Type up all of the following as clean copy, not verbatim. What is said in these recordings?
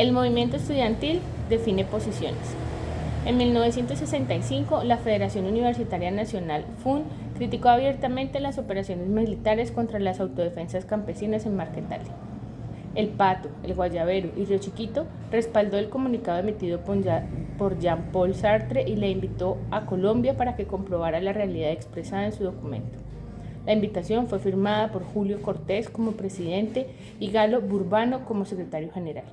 El movimiento estudiantil define posiciones. En 1965, la Federación Universitaria Nacional, FUN, criticó abiertamente las operaciones militares contra las autodefensas campesinas en Marquetalia. El Pato, el Guayabero y Río Chiquito respaldó el comunicado emitido por Jean-Paul Sartre y le invitó a Colombia para que comprobara la realidad expresada en su documento. La invitación fue firmada por Julio Cortés como presidente y Galo Burbano como secretario general.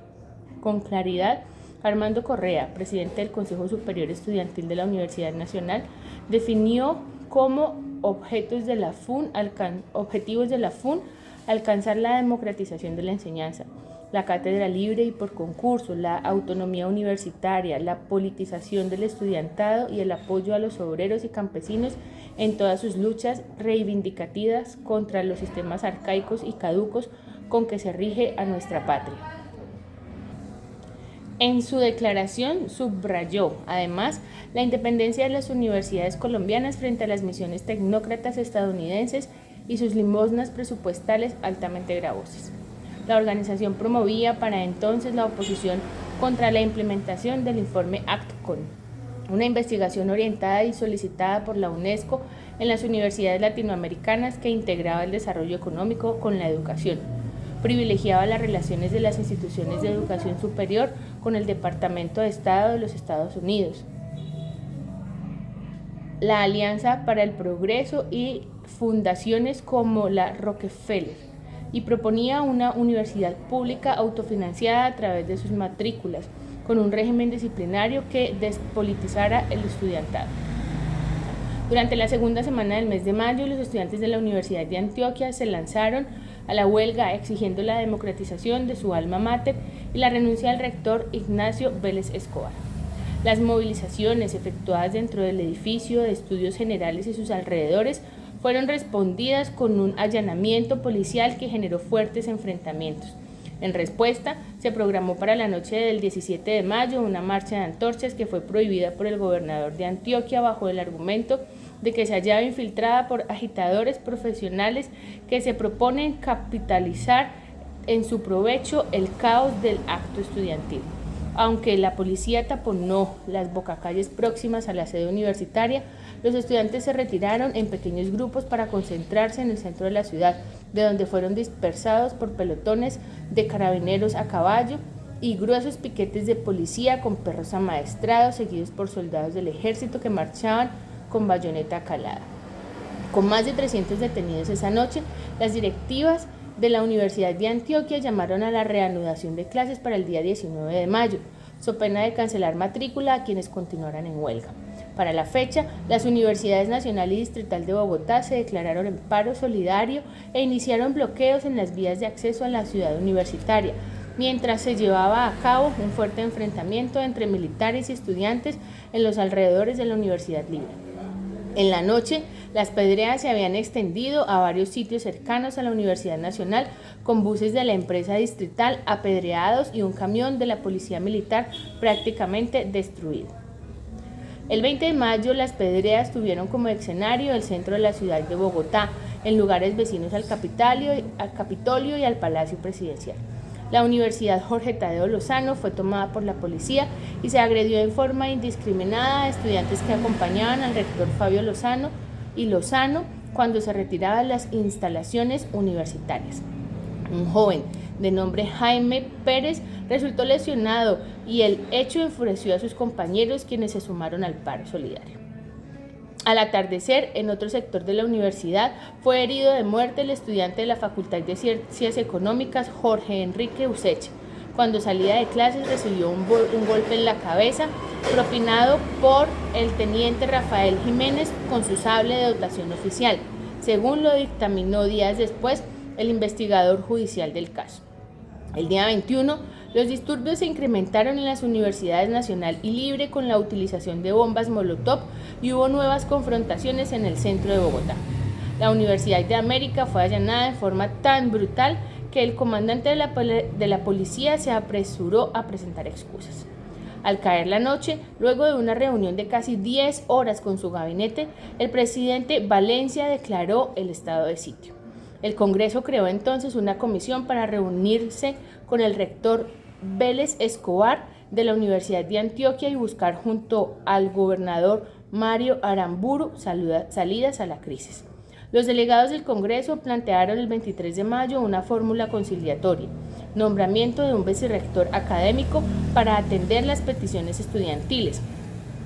Con claridad, Armando Correa, presidente del Consejo Superior Estudiantil de la Universidad Nacional, definió como objetivos de la FUN alcanzar la democratización de la enseñanza, la cátedra libre y por concurso, la autonomía universitaria, la politización del estudiantado y el apoyo a los obreros y campesinos en todas sus luchas reivindicativas contra los sistemas arcaicos y caducos con que se rige a nuestra patria. En su declaración subrayó, además, la independencia de las universidades colombianas frente a las misiones tecnócratas estadounidenses y sus limosnas presupuestales altamente gravosas. La organización promovía para entonces la oposición contra la implementación del informe ACTCON, una investigación orientada y solicitada por la UNESCO en las universidades latinoamericanas que integraba el desarrollo económico con la educación. Privilegiaba las relaciones de las instituciones de educación superior con el Departamento de Estado de los Estados Unidos, la Alianza para el Progreso y fundaciones como la Rockefeller, y proponía una universidad pública autofinanciada a través de sus matrículas, con un régimen disciplinario que despolitizara el estudiantado. Durante la segunda semana del mes de mayo, los estudiantes de la Universidad de Antioquia se lanzaron a la huelga exigiendo la democratización de su alma mater y la renuncia del rector Ignacio Vélez Escobar. Las movilizaciones efectuadas dentro del edificio de estudios generales y sus alrededores fueron respondidas con un allanamiento policial que generó fuertes enfrentamientos. En respuesta, se programó para la noche del 17 de mayo una marcha de antorchas que fue prohibida por el gobernador de Antioquia bajo el argumento de que se hallaba infiltrada por agitadores profesionales que se proponen capitalizar en su provecho el caos del acto estudiantil. Aunque la policía taponó las bocacalles próximas a la sede universitaria, los estudiantes se retiraron en pequeños grupos para concentrarse en el centro de la ciudad, de donde fueron dispersados por pelotones de carabineros a caballo y gruesos piquetes de policía con perros amaestrados, seguidos por soldados del ejército que marchaban con bayoneta calada. Con más de 300 detenidos esa noche, las directivas de la Universidad de Antioquia llamaron a la reanudación de clases para el día 19 de mayo, so pena de cancelar matrícula a quienes continuaran en huelga. Para la fecha, las Universidades Nacional y Distrital de Bogotá se declararon en paro solidario e iniciaron bloqueos en las vías de acceso a la ciudad universitaria, mientras se llevaba a cabo un fuerte enfrentamiento entre militares y estudiantes en los alrededores de la Universidad Libre. En la noche, las pedreas se habían extendido a varios sitios cercanos a la Universidad Nacional, con buses de la empresa distrital apedreados y un camión de la policía militar prácticamente destruido. El 20 de mayo, las pedreas tuvieron como escenario el centro de la ciudad de Bogotá, en lugares vecinos al Capitolio y al Palacio Presidencial. La Universidad Jorge Tadeo Lozano fue tomada por la policía y se agredió en forma indiscriminada a estudiantes que acompañaban al rector Fabio Lozano cuando se retiraba de las instalaciones universitarias. Un joven de nombre Jaime Pérez resultó lesionado y el hecho enfureció a sus compañeros, quienes se sumaron al paro solidario. Al atardecer, en otro sector de la universidad, fue herido de muerte el estudiante de la Facultad de Ciencias Económicas, Jorge Enrique Useche. Cuando salía de clases recibió un golpe en la cabeza, propinado por el teniente Rafael Jiménez con su sable de dotación oficial, según lo dictaminó días después el investigador judicial del caso. El día 21, los disturbios se incrementaron en las universidades Nacional y Libre con la utilización de bombas Molotov y hubo nuevas confrontaciones en el centro de Bogotá. La Universidad de América fue allanada de forma tan brutal que el comandante de la policía se apresuró a presentar excusas. Al caer la noche, luego de una reunión de casi 10 horas con su gabinete, el presidente Valencia declaró el estado de sitio. El Congreso creó entonces una comisión para reunirse con el rector Vélez Escobar de la Universidad de Antioquia y buscar junto al gobernador Mario Aramburu salidas a la crisis. Los delegados del Congreso plantearon el 23 de mayo una fórmula conciliatoria, nombramiento de un vicerrector académico para atender las peticiones estudiantiles,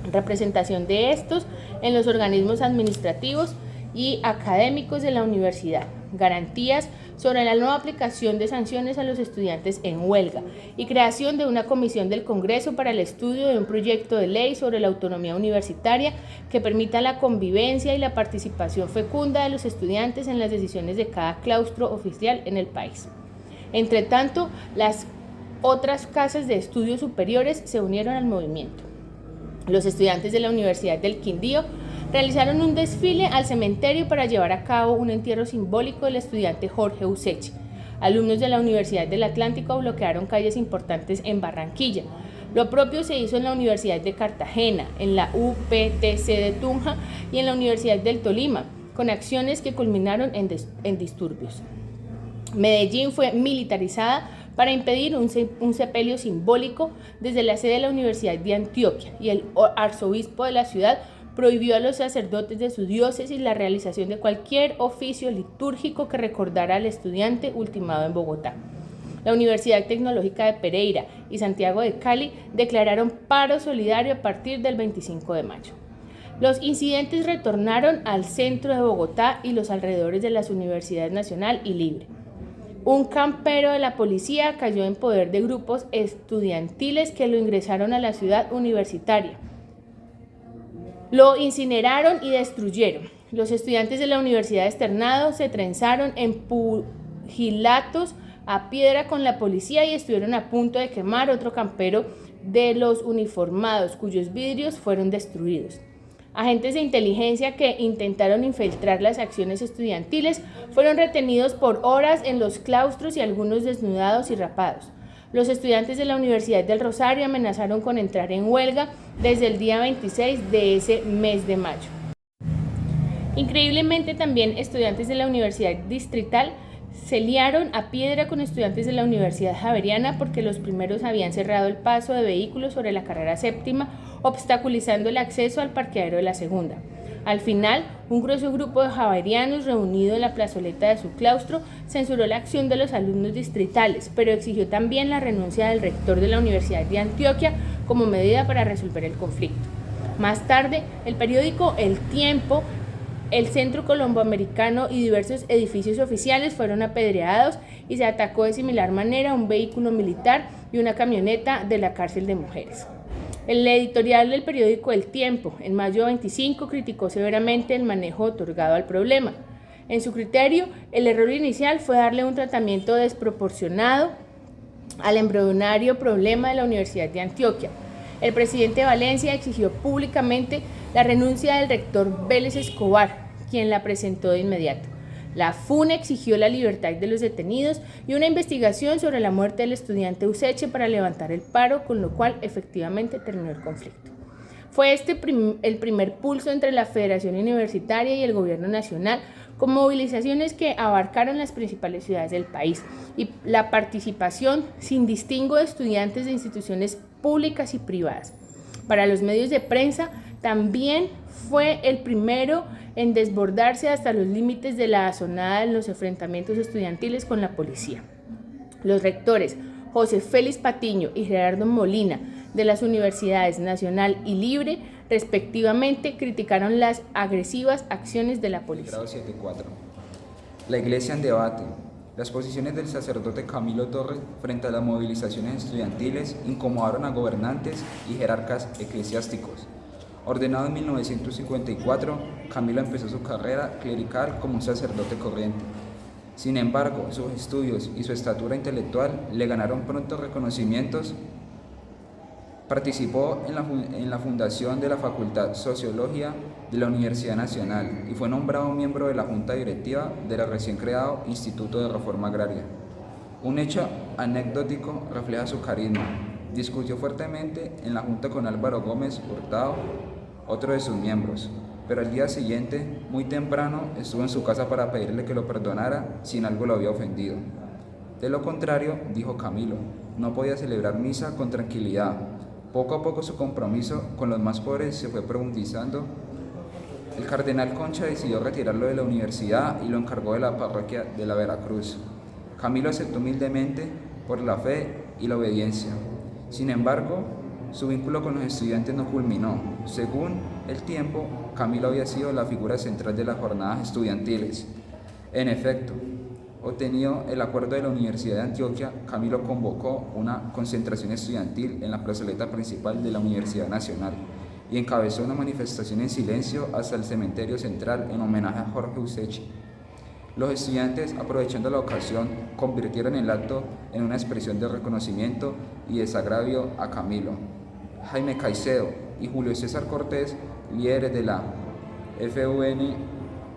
representación de estos en los organismos administrativos y académicos de la universidad, garantías sobre la no aplicación de sanciones a los estudiantes en huelga y creación de una comisión del Congreso para el estudio de un proyecto de ley sobre la autonomía universitaria que permita la convivencia y la participación fecunda de los estudiantes en las decisiones de cada claustro oficial en el país. Entre tanto, las otras casas de estudios superiores se unieron al movimiento. Los estudiantes de la Universidad del Quindío realizaron un desfile al cementerio para llevar a cabo un entierro simbólico del estudiante Jorge Useche. Alumnos de la Universidad del Atlántico bloquearon calles importantes en Barranquilla. Lo propio se hizo en la Universidad de Cartagena, en la UPTC de Tunja y en la Universidad del Tolima, con acciones que culminaron en disturbios. Medellín fue militarizada para impedir un sepelio simbólico desde la sede de la Universidad de Antioquia, y el arzobispo de la ciudad prohibió a los sacerdotes de su diócesis la realización de cualquier oficio litúrgico que recordara al estudiante ultimado en Bogotá. La Universidad Tecnológica de Pereira y Santiago de Cali declararon paro solidario a partir del 25 de mayo. Los incidentes retornaron al centro de Bogotá y los alrededores de las Universidades Nacional y Libre. Un campero de la policía cayó en poder de grupos estudiantiles que lo ingresaron a la ciudad universitaria. Lo incineraron y destruyeron. Los estudiantes de la Universidad de Externado se trenzaron en pugilatos a piedra con la policía y estuvieron a punto de quemar otro campero de los uniformados, cuyos vidrios fueron destruidos. Agentes de inteligencia que intentaron infiltrar las acciones estudiantiles fueron retenidos por horas en los claustros y algunos desnudados y rapados. Los estudiantes de la Universidad del Rosario amenazaron con entrar en huelga desde el día 26 de ese mes de mayo. Increíblemente, también estudiantes de la Universidad Distrital se liaron a piedra con estudiantes de la Universidad Javeriana porque los primeros habían cerrado el paso de vehículos sobre la carrera séptima, obstaculizando el acceso al parqueadero de la segunda. Al final, un grueso grupo de javerianos reunido en la plazoleta de su claustro censuró la acción de los alumnos distritales, pero exigió también la renuncia del rector de la Universidad de Antioquia como medida para resolver el conflicto. Más tarde, el periódico El Tiempo, el Centro Colomboamericano y diversos edificios oficiales fueron apedreados y se atacó de similar manera un vehículo militar y una camioneta de la cárcel de mujeres. El editorial del periódico El Tiempo, en mayo 25, criticó severamente el manejo otorgado al problema. En su criterio, el error inicial fue darle un tratamiento desproporcionado al embrionario problema de la Universidad de Antioquia. El presidente Valencia exigió públicamente la renuncia del rector Vélez Escobar, quien la presentó de inmediato. La FUNE exigió la libertad de los detenidos y una investigación sobre la muerte del estudiante Useche para levantar el paro, con lo cual efectivamente terminó el conflicto. Fue el primer pulso entre la Federación Universitaria y el Gobierno Nacional, con movilizaciones que abarcaron las principales ciudades del país y la participación sin distingo de estudiantes de instituciones públicas y privadas. Para los medios de prensa también fue el primero en desbordarse hasta los límites de la azonada en los enfrentamientos estudiantiles con la policía. Los rectores José Félix Patiño y Gerardo Molina de las Universidades Nacional y Libre, respectivamente, criticaron las agresivas acciones de la policía. 7.4. La Iglesia en debate. Las posiciones del sacerdote Camilo Torres frente a las movilizaciones estudiantiles incomodaron a gobernantes y jerarcas eclesiásticos. Ordenado en 1954, Camilo empezó su carrera clerical como un sacerdote corriente. Sin embargo, sus estudios y su estatura intelectual le ganaron pronto reconocimientos. Participó en la fundación de la Facultad Sociología de la Universidad Nacional y fue nombrado miembro de la Junta Directiva del recién creado Instituto de Reforma Agraria. Un hecho anecdótico refleja su carisma. Discutió fuertemente en la Junta con Álvaro Gómez Hurtado, otro de sus miembros, pero al día siguiente, muy temprano, estuvo en su casa para pedirle que lo perdonara si en algo lo había ofendido. De lo contrario, dijo Camilo, no podía celebrar misa con tranquilidad. Poco a poco su compromiso con los más pobres se fue profundizando. El cardenal Concha decidió retirarlo de la universidad y lo encargó de la parroquia de la Veracruz. Camilo aceptó humildemente por la fe y la obediencia. Sin embargo, su vínculo con los estudiantes no culminó. Según el tiempo, Camilo había sido la figura central de las jornadas estudiantiles. En efecto, obtenido el acuerdo de la Universidad de Antioquia, Camilo convocó una concentración estudiantil en la plazoleta principal de la Universidad Nacional y encabezó una manifestación en silencio hasta el cementerio central en homenaje a Jorge Usechi. Los estudiantes, aprovechando la ocasión, convirtieron el acto en una expresión de reconocimiento y desagravio a Camilo. Jaime Caicedo y Julio César Cortés, líderes de la FUN,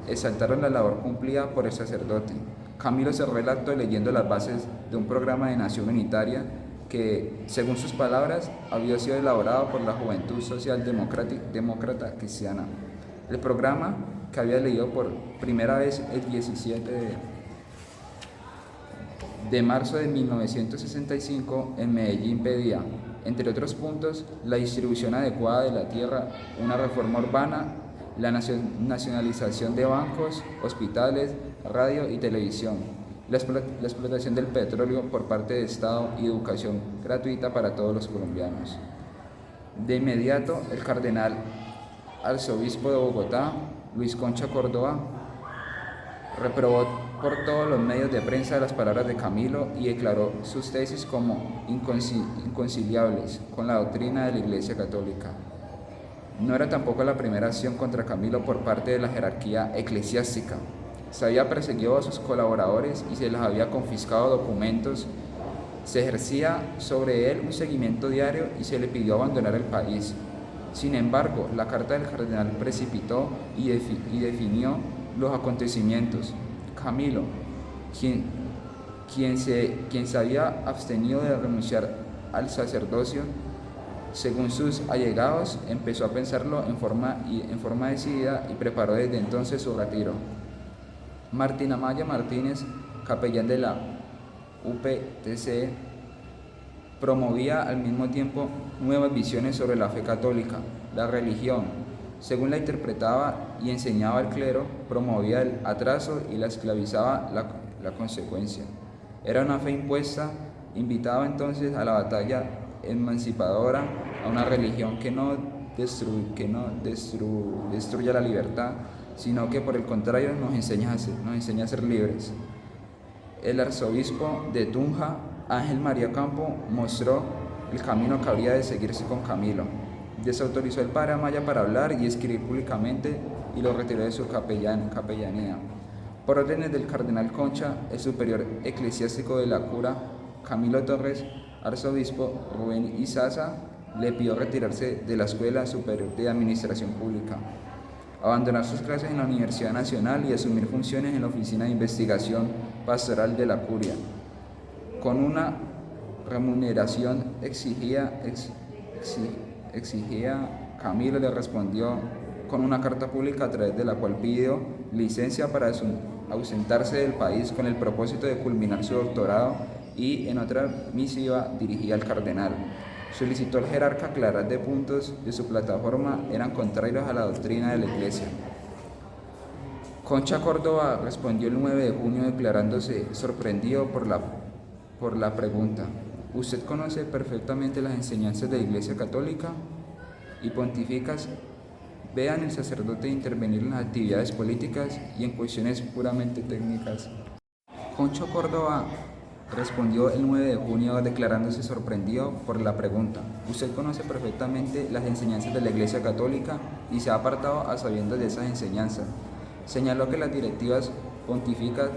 exaltaron la labor cumplida por el sacerdote. Camilo cerró el acto leyendo las bases de un programa de nación unitaria que, según sus palabras, había sido elaborado por la Juventud Social Demócrata Cristiana. El programa, que había leído por primera vez el 17 de marzo de 1965 en Medellín, pedía, entre otros puntos, la distribución adecuada de la tierra, una reforma urbana, la nacionalización de bancos, hospitales, radio y televisión, la explotación del petróleo por parte del Estado y educación gratuita para todos los colombianos. De inmediato, el cardenal arzobispo de Bogotá, Luis Concha Córdoba, reprobó por todos los medios de prensa las palabras de Camilo y declaró sus tesis como inconciliables con la doctrina de la Iglesia Católica. No era tampoco la primera acción contra Camilo por parte de la jerarquía eclesiástica. Se había perseguido a sus colaboradores y se les había confiscado documentos. Se ejercía sobre él un seguimiento diario y se le pidió abandonar el país. Sin embargo, la carta del cardenal precipitó y definió los acontecimientos. Camilo, quien se había abstenido de renunciar al sacerdocio, según sus allegados, empezó a pensarlo en forma decidida y preparó desde entonces su retiro. Martín Amaya Martínez, capellán de la UPTC, promovía al mismo tiempo nuevas visiones sobre la fe católica, la religión, según la interpretaba y enseñaba al clero, promovía el atraso y la esclavizaba la consecuencia. Era una fe impuesta, invitaba entonces a la batalla emancipadora, a una religión que no destruya la libertad, sino que por el contrario nos enseña a ser libres. El arzobispo de Tunja, Ángel María Campo, mostró el camino que habría de seguirse con Camilo. Desautorizó al padre Amaya para hablar y escribir públicamente y lo retiró de su capellanía. Por órdenes del cardenal Concha, el superior eclesiástico de la cura, Camilo Torres, arzobispo Rubén Izaza, le pidió retirarse de la Escuela Superior de Administración Pública, abandonar sus clases en la Universidad Nacional y asumir funciones en la Oficina de Investigación Pastoral de la Curia. Con una remuneración exigida, Camilo le respondió con una carta pública a través de la cual pidió licencia para ausentarse del país con el propósito de culminar su doctorado y en otra misiva dirigida al cardenal solicitó al jerarca aclarar de puntos de su plataforma eran contrarios a la doctrina de la Iglesia. Concha Córdoba respondió el 9 de junio declarándose sorprendido por la pregunta: ¿usted conoce perfectamente las enseñanzas de la Iglesia Católica y pontificas? Vean el sacerdote intervenir en las actividades políticas y en cuestiones puramente técnicas. Concha Córdoba respondió el 9 de junio declarándose sorprendido por la pregunta: ¿usted conoce perfectamente las enseñanzas de la Iglesia Católica y se ha apartado a sabiendas de esas enseñanzas? Señaló que las directivas pontíficas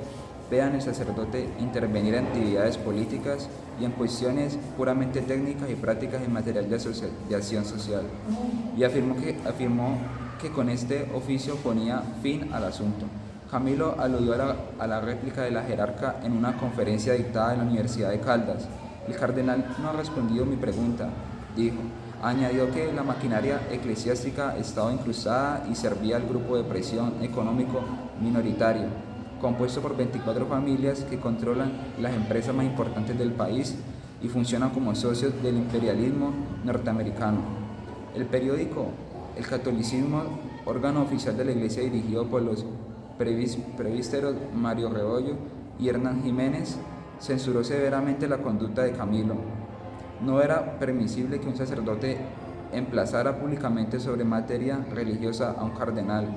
vean al sacerdote intervenir en actividades políticas y en cuestiones puramente técnicas y prácticas en material de acción social, y afirmó que con este oficio ponía fin al asunto. Camilo aludió a la réplica de la jerarca en una conferencia dictada en la Universidad de Caldas. El cardenal no ha respondido mi pregunta, dijo. Añadió que la maquinaria eclesiástica estaba incrustada y servía al grupo de presión económico minoritario, compuesto por 24 familias que controlan las empresas más importantes del país y funcionan como socios del imperialismo norteamericano. El periódico El Catolicismo, órgano oficial de la Iglesia dirigido por los presbíteros Mario Rebollo y Hernán Jiménez, censuró severamente la conducta de Camilo. No era permisible que un sacerdote emplazara públicamente sobre materia religiosa a un cardenal,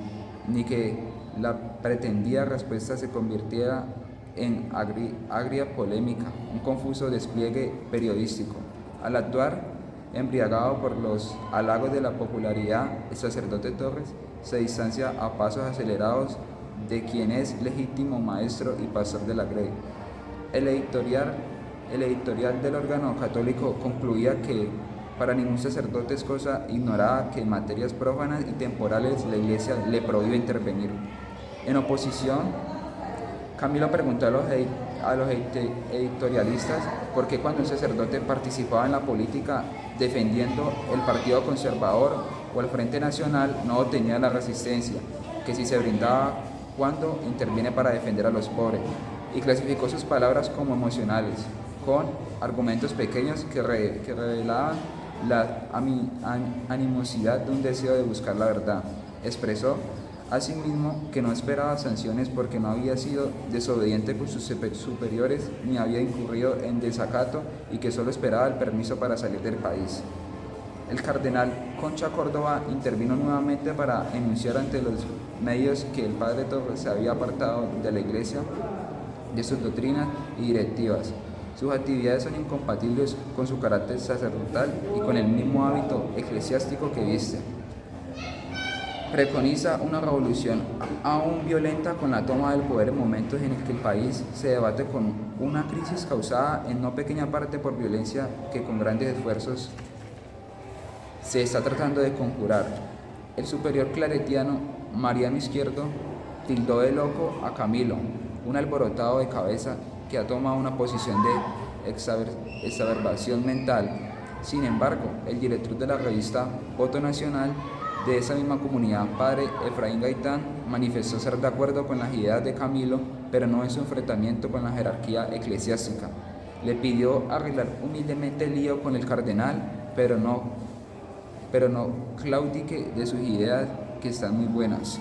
ni que la pretendida respuesta se convirtiera en agria polémica, un confuso despliegue periodístico. Al actuar embriagado por los halagos de la popularidad, el sacerdote Torres se distancia a pasos acelerados de quien es legítimo maestro y pastor de la Grey. El editorial del órgano católico concluía que para ningún sacerdote es cosa ignorada que en materias prófanas y temporales la Iglesia le prohíbe intervenir. En oposición, Camilo preguntó a los editorialistas por qué cuando un sacerdote participaba en la política defendiendo el Partido Conservador o el Frente Nacional no obtenía la resistencia que sí se brindaba cuando interviene para defender a los pobres, y clasificó sus palabras como emocionales, con argumentos pequeños que revelaban la animosidad de un deseo de buscar la verdad. Expresó asimismo que no esperaba sanciones porque no había sido desobediente con sus superiores ni había incurrido en desacato y que solo esperaba el permiso para salir del país. El cardenal Concha Córdoba intervino nuevamente para enunciar ante los medios que el padre Torres se había apartado de la Iglesia, de sus doctrinas y directivas. Sus actividades son incompatibles con su carácter sacerdotal y con el mismo hábito eclesiástico que viste. Preconiza una revolución aún violenta con la toma del poder en momentos en el que el país se debate con una crisis causada en no pequeña parte por violencia que con grandes esfuerzos se está tratando de conjurar. El superior claretiano Mariano Izquierdo tildó de loco a Camilo, un alborotado de cabeza que ha tomado una posición de exacerbación mental. Sin embargo, el director de la revista Voto Nacional de esa misma comunidad, padre Efraín Gaitán, manifestó ser de acuerdo con las ideas de Camilo, pero no en su enfrentamiento con la jerarquía eclesiástica. Le pidió arreglar humildemente el lío con el cardenal, pero no claudique de sus ideas, que están muy buenas.